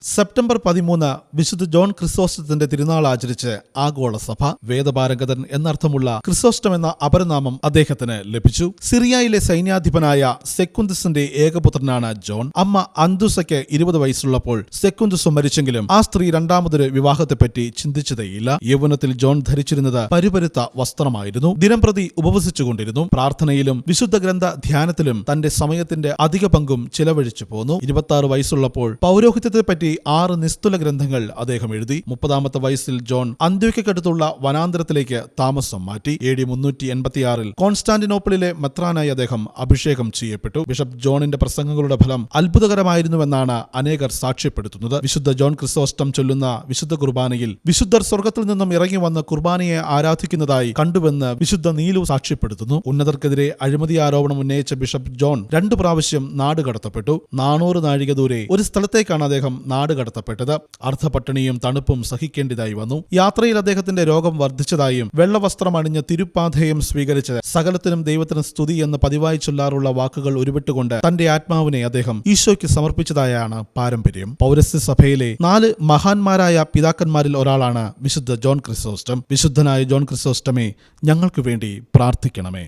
September 13 വിശുദ്ധ John ക്രിസോസ്റ്റത്തിന്റെ തിരുനാൾ ആചരിച്ച് ആഗോള സഭ. വേദപാരംഗതൻ എന്നർത്ഥമുള്ള ക്രിസോസ്റ്റം എന്ന അപരനാമം അദ്ദേഹത്തിന് ലഭിച്ചു. സിറിയയിലെ സൈന്യാധിപനായ സെക്കുന്തസിന്റെ ഏകപുത്രനാണ് ജോൺ. അമ്മ അന്തുസയ്ക്ക് 20 വയസ്സുള്ളപ്പോൾ സെക്കുന്തസ് മരിച്ചെങ്കിലും ആ സ്ത്രീ രണ്ടാമതൊരു വിവാഹത്തെപ്പറ്റി ചിന്തിച്ചതേയില്ല. യൗവനത്തിൽ ജോൺ ധരിച്ചിരുന്നത് പരുപരുത്ത വസ്ത്രമായിരുന്നു. ദിനംപ്രതി ഉപവസിച്ചുകൊണ്ടിരുന്നു. പ്രാർത്ഥനയിലും വിശുദ്ധ ഗ്രന്ഥ ധ്യാനത്തിലും തന്റെ സമയത്തിന്റെ അധിക പങ്കും ചിലവഴിച്ചു പോന്നു. 26 വയസ്സുള്ളപ്പോൾ പൗരോഹിത്യത്തെപ്പറ്റി 6 നിസ്തുല ഗ്രന്ഥങ്ങൾ അദ്ദേഹം എഴുതി. 30-ാമത്തെ വയസ്സിൽ ജോൺ അന്ത്യോക്യക്കടുത്തുള്ള വനാന്തരത്തിലേക്ക് താമസം മാറ്റി. AD 386 കോൺസ്റ്റാന്റിനോപ്പിളിലെ മെത്രാനായി അദ്ദേഹം അഭിഷേകം ചെയ്യപ്പെട്ടു. ബിഷപ്പ് ജോണിന്റെ പ്രസംഗങ്ങളുടെ ഫലം അത്ഭുതകരമായിരുന്നുവെന്നാണ് അനേകർ സാക്ഷ്യപ്പെടുത്തുന്നത്. വിശുദ്ധ ജോൺ ക്രിസോസ്റ്റം ചൊല്ലുന്ന വിശുദ്ധ കുർബാനയിൽ വിശുദ്ധർ സ്വർഗത്തിൽ നിന്നും ഇറങ്ങി വന്ന് കുർബാനയെ ആരാധിക്കുന്നതായി കണ്ടുവെന്ന് വിശുദ്ധ നീലു സാക്ഷ്യപ്പെടുത്തുന്നു. ഉന്നതർക്കെതിരെ അഴിമതി ആരോപണം ഉന്നയിച്ച ബിഷപ്പ് ജോൺ 2 പ്രാവശ്യം നാടുകടത്തപ്പെട്ടു. 400 നാഴിക ദൂരെ ഒരു സ്ഥലത്തേക്കാണ് അദ്ദേഹം നാടുകടത്തപ്പെട്ടത്. അർദ്ധപട്ടിണിയും തണുപ്പും സഹിക്കേണ്ടതായി വന്നു. യാത്രയിൽ അദ്ദേഹത്തിന്റെ രോഗം വർദ്ധിച്ചതായും വെള്ളവസ്ത്രം അണിഞ്ഞ് തിരുപ്പാധേയം സ്വീകരിച്ച് സകലത്തിനും ദൈവത്തിന് സ്തുതി എന്ന് പതിവായി ചൊല്ലാറുള്ള വാക്കുകൾ ഉരുവിട്ടുകൊണ്ട് തന്റെ ആത്മാവിനെ അദ്ദേഹം ഈശോയ്ക്ക് സമർപ്പിച്ചതായാണ് പാരമ്പര്യം. പൗരസ്ത്യ സഭയിലെ 4 മഹാന്മാരായ പിതാക്കന്മാരിൽ ഒരാളാണ് വിശുദ്ധ ജോൺ ക്രിസോസ്റ്റം. വിശുദ്ധനായ ജോൺ ക്രിസോസ്റ്റമേ, ഞങ്ങൾക്ക് വേണ്ടി പ്രാർത്ഥിക്കണമേ.